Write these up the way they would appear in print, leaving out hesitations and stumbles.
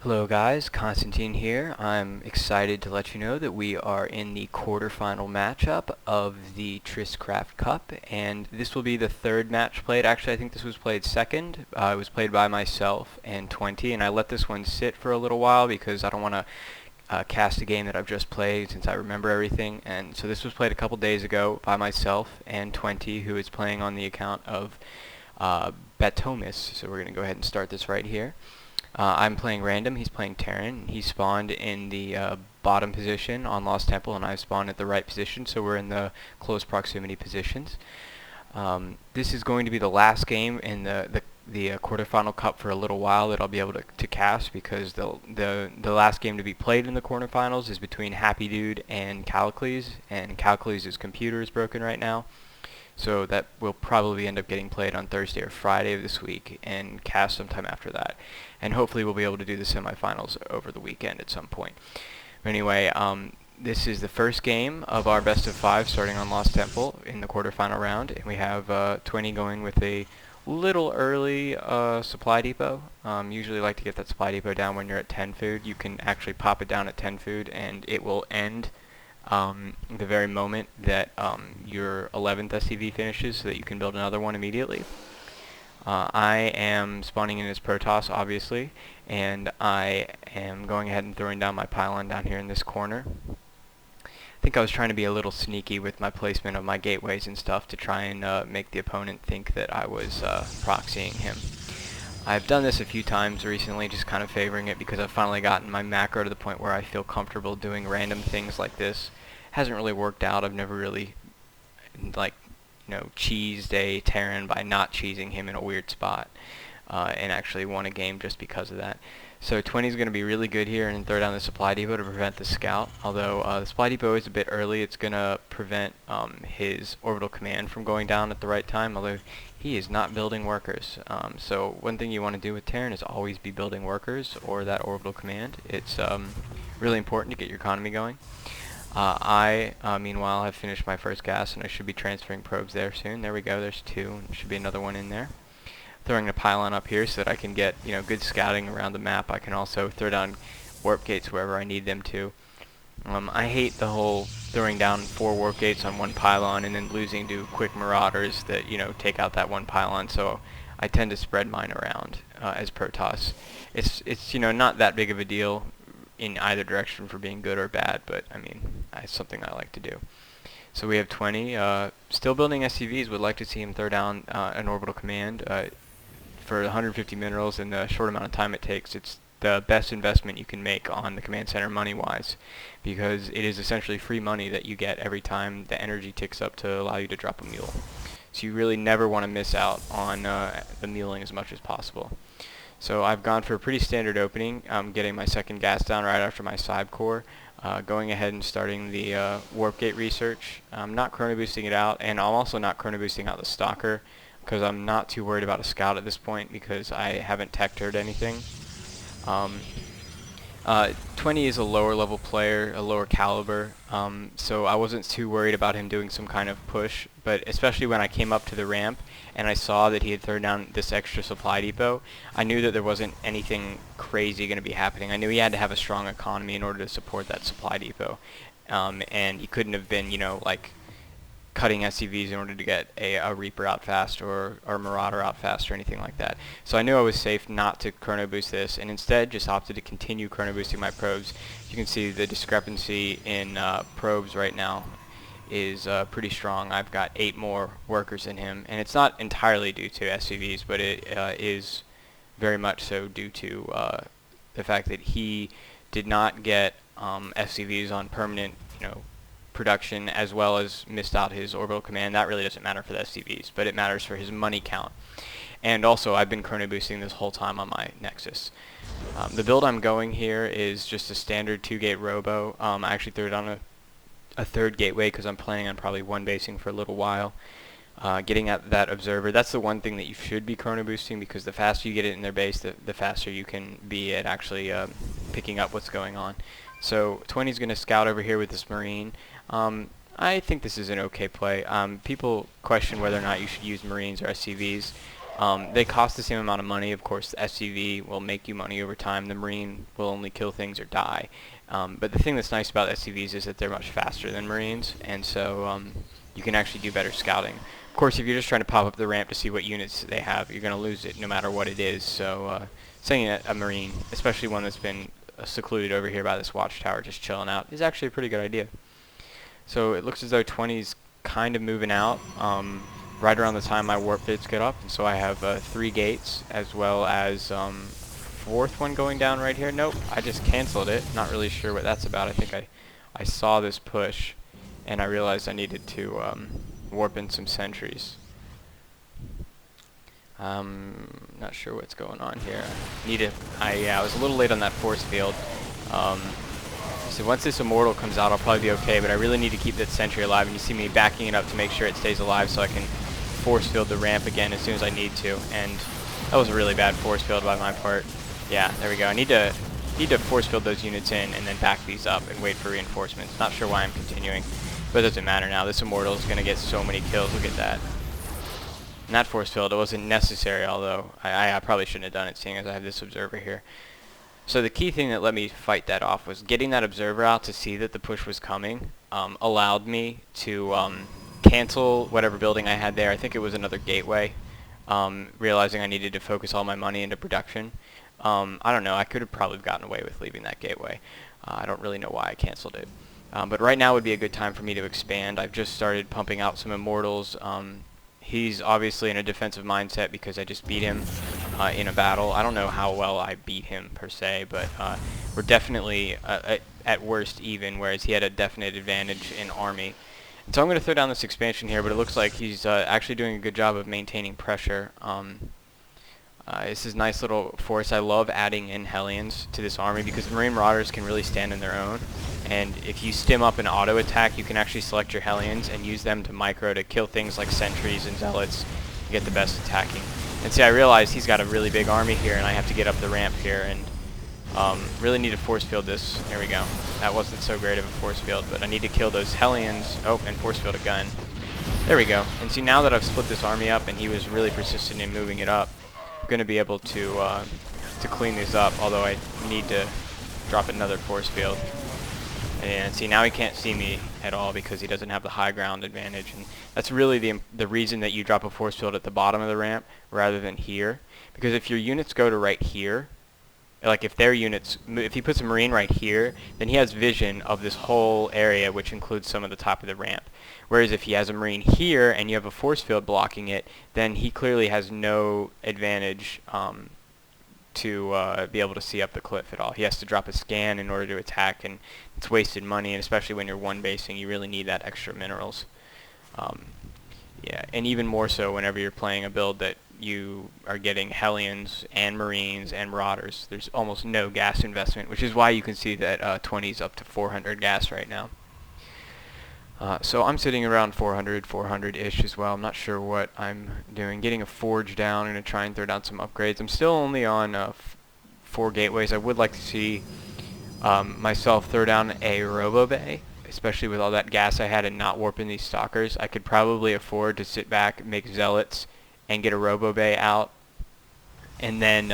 Hello guys, Konstantine here. I'm excited to let you know that we are in the quarterfinal matchup of the Triscraft Cup, and this will be the third match played. Actually, I think this was played second. It was played by myself and 20, and I let this one sit for a little while because I don't want to cast a game that I've just played since I remember everything. And so this was played a couple days ago by myself and 20, who is playing on the account of Batomis. So we're going to go ahead and start this right here. I'm playing random, he's playing Terran. He spawned in the bottom position on Lost Temple, and I spawned at the right position, so we're in the close proximity positions. This is going to be the last game in the quarterfinal cup for a little while that I'll be able to cast, because the last game to be played in the quarterfinals is between Happy Dude and Calcles, and Calcles' computer is broken right now. So that will probably end up getting played on Thursday or Friday of this week and cast sometime after that. And hopefully we'll be able to do the semifinals over the weekend at some point. But anyway, this is the first game of our best of 5 starting on Lost Temple in the quarterfinal round. And we have 20 going with a little early supply depot. Usually like to get that supply depot down when you're at 10 food. You can actually pop it down at 10 food and it will end the very moment that your 11th SCV finishes, so that you can build another one immediately. I am spawning in as Protoss, obviously, and I am going ahead and throwing down my pylon down here in this corner. I think I was trying to be a little sneaky with my placement of my gateways and stuff to try and make the opponent think that I was proxying him. I've done this a few times recently, just kind of favoring it because I've finally gotten my macro to the point where I feel comfortable doing random things like this. Hasn't really worked out. I've never really, like, cheesed a Terran by not cheesing him in a weird spot, and actually won a game just because of that. So 20 is going to be really good here and throw down the supply depot to prevent the scout. Although the supply depot is a bit early, it's going to prevent his orbital command from going down at the right time, although he is not building workers. So one thing you want to do with Terran is always be building workers or that orbital command. It's really important to get your economy going. Meanwhile, have finished my first gas, and I should be transferring probes there soon. There we go, there's 2, and there should be another one in there. Throwing a pylon up here so that I can get good scouting around the map. I can also throw down warp gates wherever I need them to. I hate the whole throwing down 4 warp gates on one pylon and then losing to quick marauders that take out that one pylon. So I tend to spread mine around as Protoss. It's not that big of a deal in either direction for being good or bad, but I mean it's something I like to do. So we have 20 still building SCVs. Would like to see him throw down an orbital command. For 150 minerals in the short amount of time it takes, it's the best investment you can make on the command center money-wise, because it is essentially free money that you get every time the energy ticks up to allow you to drop a mule. So you really never want to miss out on the muling as much as possible. So I've gone for a pretty standard opening. I'm getting my second gas down right after my Cyb core. Going ahead and starting the warp gate research. I'm not chrono boosting it out, and I'm also not chrono boosting out the stalker, because I'm not too worried about a scout at this point because I haven't tech-turred anything. 20 is a lower level player, a lower caliber, so I wasn't too worried about him doing some kind of push, but especially when I came up to the ramp and I saw that he had thrown down this extra supply depot, I knew that there wasn't anything crazy going to be happening. I knew he had to have a strong economy in order to support that supply depot, and he couldn't have been, like, cutting SCVs in order to get a Reaper out fast or Marauder out fast or anything like that. So I knew I was safe not to chrono boost this, and instead just opted to continue chrono boosting my probes. You can see the discrepancy in probes right now is pretty strong. I've got 8 more workers in him, and it's not entirely due to SCVs, but it is very much so due to the fact that he did not get SCVs on permanent, production, as well as missed out his orbital command. That really doesn't matter for the SCVs, but it matters for his money count. And also, I've been chrono boosting this whole time on my Nexus. The build I'm going here is just a standard 2-gate robo. I actually threw it on a third gateway because I'm planning on probably one basing for a little while. Getting at that observer, that's the one thing that you should be chrono boosting, because the faster you get it in their base, the faster you can be at actually picking up what's going on. So 20 is going to scout over here with this Marine. I think this is an okay play. People question whether or not you should use Marines or SCVs. They cost the same amount of money. Of course, the SCV will make you money over time. The Marine will only kill things or die. But the thing that's nice about SCVs is that they're much faster than Marines, and so you can actually do better scouting. Of course, if you're just trying to pop up the ramp to see what units they have, you're going to lose it no matter what it is. So sending a Marine, especially one that's been secluded over here by this watchtower just chilling out, is actually a pretty good idea. So it looks as though 20's kind of moving out right around the time my warp bids get up, and so I have 3 gates as well as 4th one going down right here. Nope, I just canceled it. Not really sure what that's about. I think I saw this push and I realized I needed to warp in some sentries. Not sure what's going on here. I was a little late on that force field. So once this immortal comes out, I'll probably be okay, but I really need to keep that sentry alive, and you see me backing it up to make sure it stays alive so I can force field the ramp again as soon as I need to. And that was a really bad force field by my part. Yeah, there we go. I need to force field those units in and then back these up and wait for reinforcements. Not sure why I'm continuing, but it doesn't matter now. This immortal is going to get so many kills. Look at that. And that force field, it wasn't necessary, although I probably shouldn't have done it, seeing as I have this observer here. So the key thing that let me fight that off was getting that observer out to see that the push was coming. Allowed me to cancel whatever building I had there. I think it was another gateway, realizing I needed to focus all my money into production. I don't know, I could have probably gotten away with leaving that gateway. I don't really know why I canceled it. But right now would be a good time for me to expand. I've just started pumping out some immortals. He's obviously in a defensive mindset because I just beat him in a battle. I don't know how well I beat him per se, but we're definitely at worst even, whereas he had a definite advantage in army. And so I'm going to throw down this expansion here, but it looks like he's actually doing a good job of maintaining pressure. This is a nice little force. I love adding in Hellions to this army because the Marine Marauders can really stand on their own. And if you stim up an auto attack, you can actually select your Hellions and use them to micro to kill things like sentries and zealots to get the best attacking. And see, I realized he's got a really big army here, and I have to get up the ramp here, and really need to force field this. There we go. That wasn't so great of a force field, but I need to kill those Hellions. Oh, and force field a gun. There we go. And see, now that I've split this army up, and he was really persistent in moving it up, I'm going to be able to clean these up, although I need to drop another force field. And see, now he can't see me at all because he doesn't have the high ground advantage, and that's really the reason that you drop a force field at the bottom of the ramp rather than here. Because if your units go to right here, like if he puts a Marine right here, then he has vision of this whole area, which includes some of the top of the ramp. Whereas if he has a Marine here and you have a force field blocking it, then he clearly has no advantage to be able to see up the cliff at all. He has to drop a scan in order to attack, and it's wasted money, and especially when you're one basing, you really need that extra minerals. Yeah, and even more so whenever you're playing a build that you are getting Hellions and Marines and Marauders. There's almost no gas investment, which is why you can see that 20's up to 400 gas right now. So I'm sitting around 400-ish as well. I'm not sure what I'm doing. Getting a forge down. I'm going to try and throw down some upgrades. I'm still only on 4 gateways. I would like to see myself throw down a robo bay, especially with all that gas I had and not warping these stalkers. I could probably afford to sit back, make zealots, and get a robo bay out, and then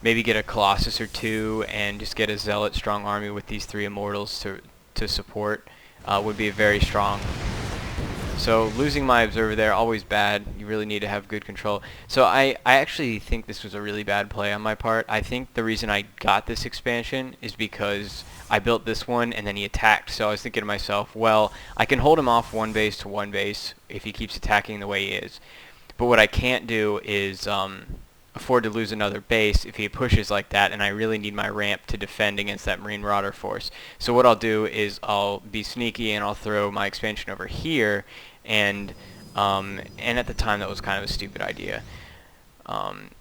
maybe get a Colossus or 2 and just get a zealot strong army with these 3 immortals to support. Would be very strong. So losing my observer there, always bad. You really need to have good control. So I actually think this was a really bad play on my part. I think the reason I got this expansion is because I built this one and then he attacked. So I was thinking to myself, well, I can hold him off 1 base to 1 base if he keeps attacking the way he is. But what I can't do is afford to lose another base if he pushes like that, and I really need my ramp to defend against that Marine Marauder force. So what I'll do is I'll be sneaky and I'll throw my expansion over here, and at the time that was kind of a stupid idea,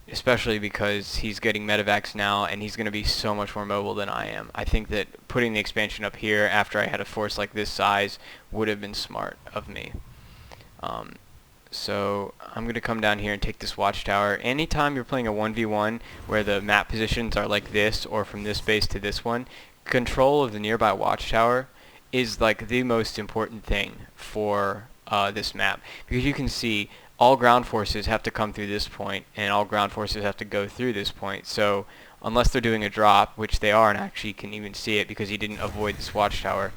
especially because he's getting medevacs now and he's going to be so much more mobile than I am. I think that putting the expansion up here after I had a force like this size would have been smart of me. So I'm going to come down here and take this watchtower. Anytime you're playing a 1v1 where the map positions are like this, or from this base to this one, control of the nearby watchtower is like the most important thing for this map. Because you can see all ground forces have to come through this point, and all ground forces have to go through this point. So unless they're doing a drop, which they are, and actually you can even see it because he didn't avoid this watchtower,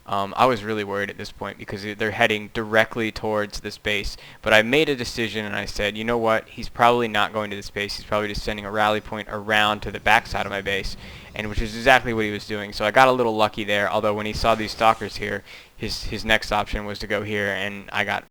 I was really worried at this point because they're heading directly towards this base. But I made a decision and I said, you know what? He's probably not going to this base. He's probably just sending a rally point around to the backside of my base, and which is exactly what he was doing. So I got a little lucky there. Although when he saw these stalkers here, his next option was to go here, and I got